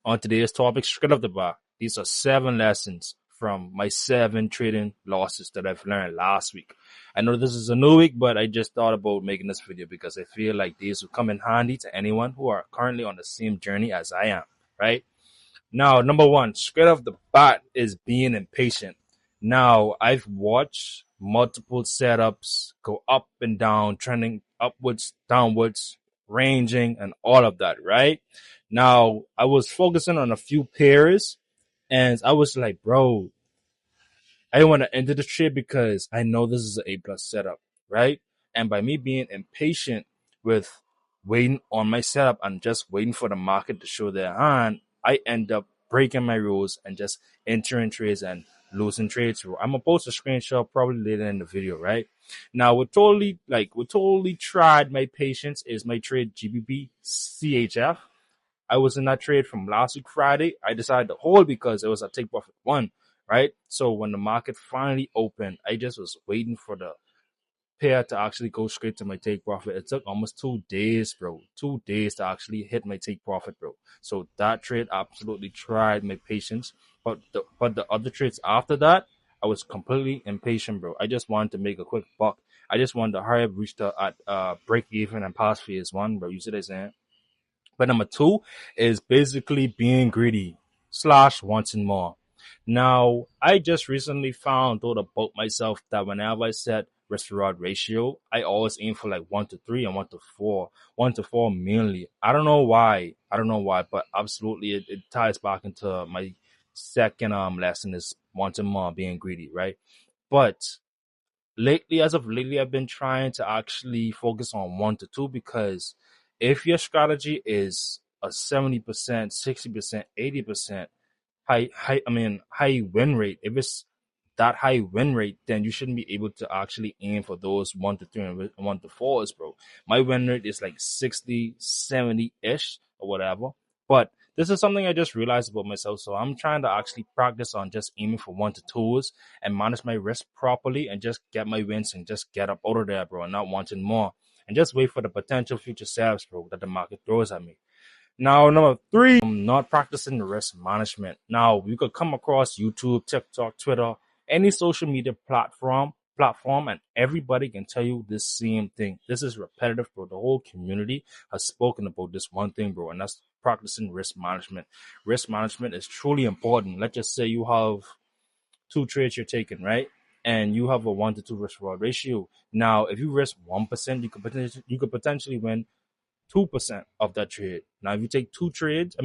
On today's topic, straight off the bat, these are 7 lessons from my 7 trading losses that I've learned last week. I know this is a new week, but I just thought about making this video because I feel like these will come in handy to anyone who are currently on the same journey as I am, right? Now, number one, straight off the bat is being impatient. Now, I've watched multiple setups go up and down, trending upwards, downwards, ranging, and all of that, right? Now, I was focusing on a few pairs, and I was like, bro, I want to enter the trade because I know this is an A plus setup, right? And by me being impatient with waiting on my setup and just waiting for the market to show their hand, I end up breaking my rules and just entering trades and losing trades. I'm gonna post a screenshot probably later in the video, right? Now we totally tried my patience is my trade GBP CHF. I was in that trade from last week Friday. I decided to hold because it was a take profit one, right? So when the market finally opened, I just was waiting for the pair to actually go straight to my take profit. It took almost 2 days, bro. 2 days to actually hit my take profit, bro. So that trade absolutely tried my patience. But the other trades after that, I was completely impatient, bro. I just wanted to make a quick buck. I just wanted to hurry up, reach the break even and pass phase one, bro. You see what I'm saying? But number two is basically being greedy / wanting more. Now, I just recently found out about myself that whenever I set risk reward ratio, I always aim for like 1 to 3 and 1 to 4. 1 to 4 mainly. I don't know why. But absolutely it ties back into my second lesson is wanting more, being greedy, right? But as of lately, I've been trying to actually focus on 1 to 2 because if your strategy is a 70%, 60%, 80% high win rate, if it's that high win rate, then you shouldn't be able to actually aim for those 1 to 3 and 1 to 4s, bro. My win rate is like 60, 70-ish or whatever. But this is something I just realized about myself. So I'm trying to actually practice on just aiming for 1 to 2s and manage my risk properly and just get my wins and just get up out of there, bro, and not wanting more. And just wait for the potential future sales, bro, that the market throws at me. Now, number three, not practicing the risk management. Now, you could come across YouTube, TikTok, Twitter, any social media platform, and everybody can tell you this same thing. This is repetitive, bro. The whole community has spoken about this one thing, bro, and that's practicing risk management. Risk management is truly important. Let's just say you have 2 trades you're taking, right? And you have a 1 to 2 risk reward ratio. Now, if you risk 1%, you could potentially win 2% of that trade. Now, if you take 10 trades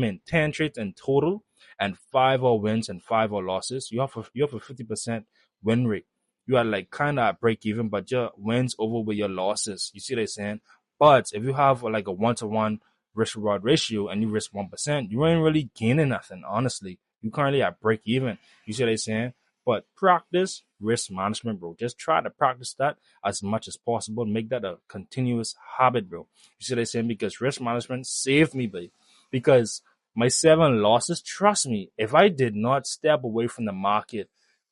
in total, and 5 are wins and 5 are losses, you have a 50% win rate. You are like kind of at break even, but your wins over with your losses. You see what I'm saying? But if you have like a 1 to 1 risk reward ratio and you risk 1%, you ain't really gaining nothing, honestly. You currently at break even. You see what I'm saying? But practice risk management, bro. Just try to practice that as much as possible. Make that a continuous habit, bro. You see what I'm saying? Because risk management saved me, babe. Because my 7 losses, trust me, if I did not step away from the market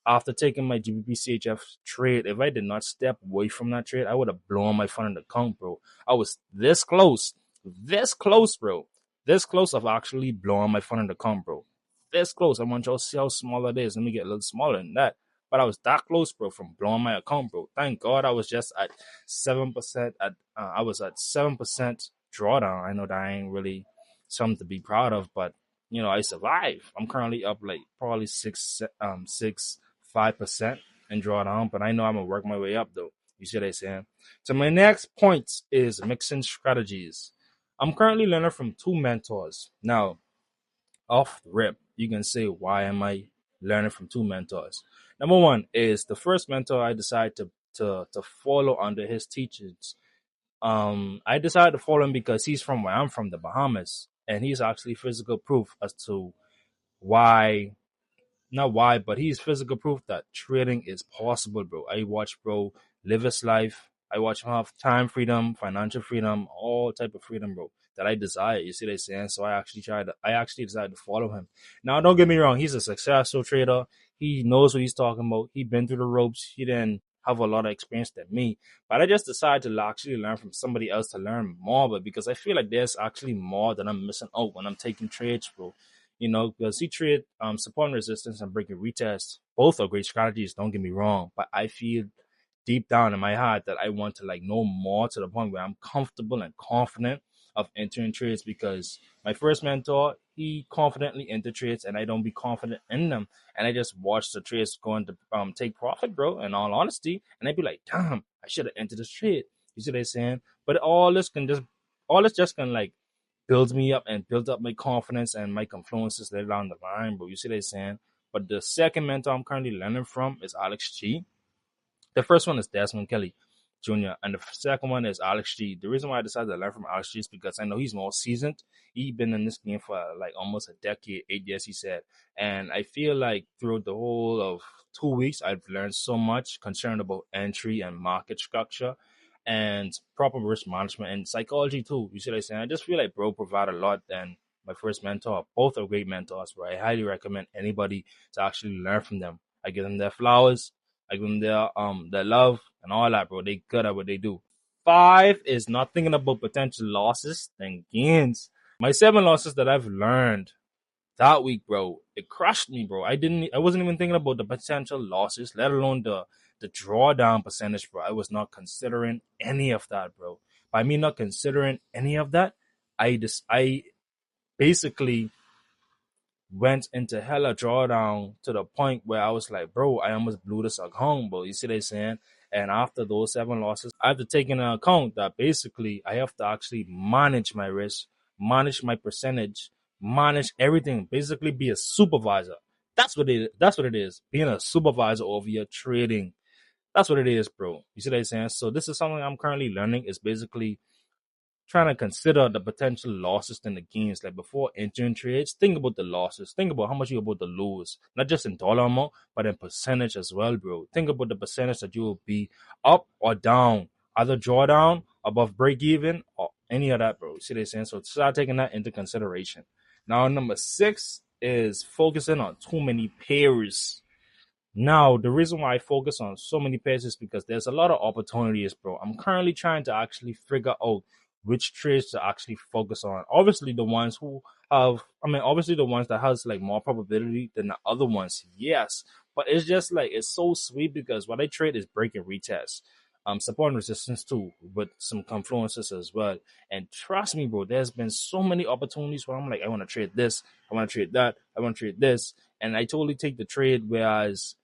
after taking my GBP CHF trade, if I did not step away from that trade, I would have blown my fund in the account, bro. I was this close, bro. This close of actually blowing my fund in the account, bro. This close. I want y'all to see how small it is. Let me get a little smaller than that. But I was that close, bro, from blowing my account, bro. Thank God I was just at 7%. I was at 7% drawdown. I know that ain't really something to be proud of, but I survived. I'm currently up like probably 5% in drawdown, but I know I'm gonna work my way up though. You see what I'm saying? So my next point is mixing strategies. I'm currently learning from 2 mentors. Now, off the rip, you can say, why am I learning from 2 mentors? Number one is the first mentor I decided to follow under his teachings. I decided to follow him because he's from where I'm from, the Bahamas, and he's actually physical proof as to why, not why, but he's physical proof that trading is possible, bro. I watch bro live his life. I watch him have time freedom, financial freedom, all type of freedom, bro, that I desire. You see what I'm saying? So I actually decided to follow him. Now, don't get me wrong, he's a successful trader. He knows what he's talking about. He been through the ropes. He didn't have a lot of experience than me. But I just decided to actually learn from somebody else to learn more, but because I feel like there's actually more that I'm missing out when I'm taking trades, bro. because he trade support and resistance and breaking retest. Both are great strategies, don't get me wrong, but I feel deep down in my heart that I want to like know more to the point where I'm comfortable and confident of entering trades, because my first mentor, he confidently enter trades and I don't be confident in them. And I just watch the trades going to take profit, bro, in all honesty. And I'd be like, damn, I should have entered this trade. You see what I'm saying? But all this just can like builds me up and build up my confidence and my confluences later down the line, bro. You see what I'm saying? But the second mentor I'm currently learning from is Alex G. The first one is Desmond Kelly Jr. and the second one is Alex G. The reason why I decided to learn from Alex G is because I know he's more seasoned. He's been in this game for like almost a decade, 8 years, he said. And I feel like throughout the whole of 2 weeks, I've learned so much concerned about entry and market structure and proper risk management and psychology too. You see what I'm saying? I just feel like bro provide a lot, and my first mentor. Both are great mentors, bro. I highly recommend anybody to actually learn from them. I give them their flowers. I give them their love and all that, bro. They good at what they do. 5 is not thinking about potential losses and gains. My 7 losses that I've learned that week, bro, it crushed me, bro. I wasn't even thinking about the potential losses, let alone the drawdown percentage, bro. I was not considering any of that, bro. By me not considering any of that, I basically went into hella drawdown to the point where I was like, bro, I almost blew this account, bro. You see what I'm saying? And after those 7 losses, I have to take into account that basically I have to actually manage my risk, manage my percentage, manage everything, basically be a supervisor. That's what it is. Being a supervisor over your trading. That's what it is, bro. You see what I'm saying? So this is something I'm currently learning, is basically trying to consider the potential losses and the gains. Like before entering trades, think about the losses. Think about how much you're about to lose. Not just in dollar amount, but in percentage as well, bro. Think about the percentage that you will be up or down. Either drawdown, above break even, or any of that, bro. See what I'm saying? So start taking that into consideration. Now, number 6 is focusing on too many pairs. Now, the reason why I focus on so many pairs is because there's a lot of opportunities, bro. I'm currently trying to actually figure out which trades to actually focus on. Obviously, the ones that has like more probability than the other ones, yes. But it's just like, it's so sweet because what I trade is break and retest. Support and resistance too, with some confluences as well. And trust me, bro, there's been so many opportunities where I'm like, I want to trade this, I want to trade that, I want to trade this. And I totally take the trade, whereas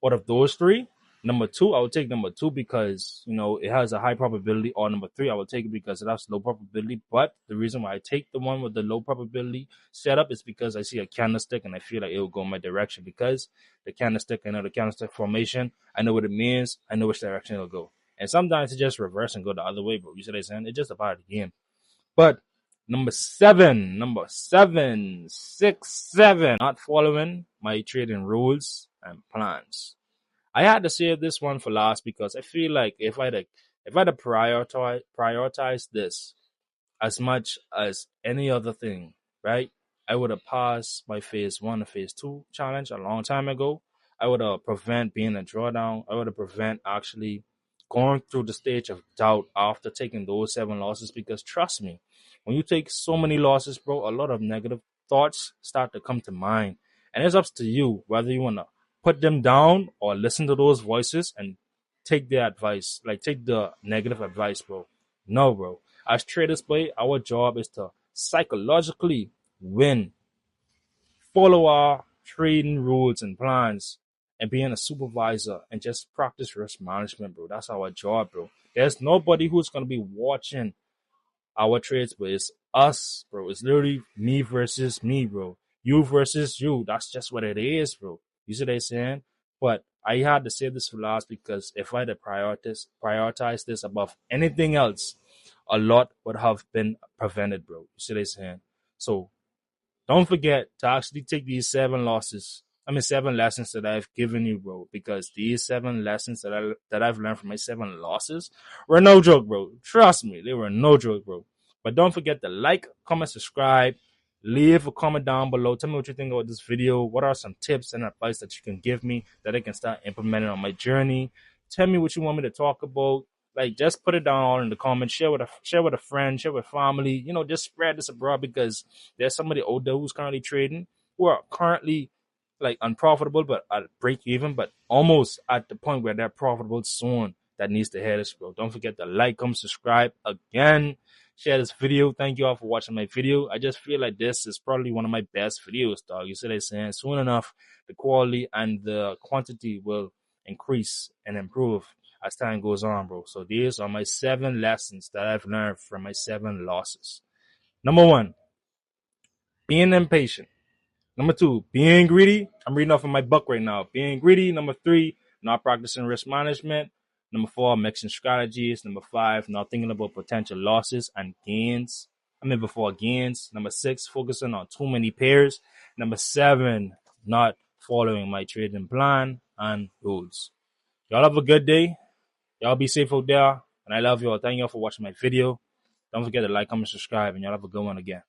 out of those 3, number 2, I would take number 2 because, it has a high probability, or number 3, I would take it because it has low probability. But the reason why I take the one with the low probability setup is because I see a candlestick and I feel like it will go in my direction, because the candlestick, I know the candlestick formation, I know what it means, I know which direction it'll go. And sometimes it just reverse and go the other way, bro. You see what I'm saying? It's just a part of the game. But number 7, 6, 7, not following my trading rules and plans. I had to save this one for last because I feel like if I had to prioritize this as much as any other thing, right? I would have passed my phase 1 and phase 2 challenge a long time ago. I would have prevent being a drawdown. I would have prevent actually going through the stage of doubt after taking those 7 losses, because trust me, when you take so many losses, bro, a lot of negative thoughts start to come to mind. And it's up to you whether you want to put them down or listen to those voices and take their advice, like take the negative advice, bro. No, bro. As traders play, our job is to psychologically win, follow our trading rules and plans, and being a supervisor and just practice risk management, bro. That's our job, bro. There's nobody who's going to be watching our trades, but it's us, bro. It's literally me versus me, bro. You versus you. That's just what it is, bro. You see what I'm saying? But I had to save this for last because if I had to prioritize this above anything else, a lot would have been prevented, bro. You see what I'm saying? So don't forget to actually take these 7 lessons that I've given you, bro, because these 7 lessons that I've learned from my 7 losses were no joke, bro. Trust me, they were no joke, bro. But don't forget to like, comment, subscribe, leave a comment down below. Tell me what you think about this video. What are some tips and advice that you can give me that I can start implementing on my journey? Tell me what you want me to talk about. Like, just put it down all in the comments. Share with a friend, share with family. You know, just spread this abroad, because there's somebody older who's currently trading, who are currently like unprofitable, but at break even, but almost at the point where they're profitable soon. That needs to hear this, bro. Don't forget to like, comment, subscribe again. Share this video. Thank you all for watching my video. I just feel like this is probably one of my best videos, dog. You see what I'm saying? Soon enough, the quality and the quantity will increase and improve as time goes on, bro. So these are my 7 lessons that I've learned from my 7 losses. Number 1, being impatient. Number 2, being greedy. I'm reading off of my book right now. Being greedy. Number 3, not practicing risk management. Number 4, mixing strategies. Number 5, not thinking about potential losses and gains. Before gains. Number 6, focusing on too many pairs. Number 7, not following my trading plan and rules. Y'all have a good day. Y'all be safe out there. And I love y'all. Thank y'all for watching my video. Don't forget to like, comment, subscribe, and y'all have a good one again.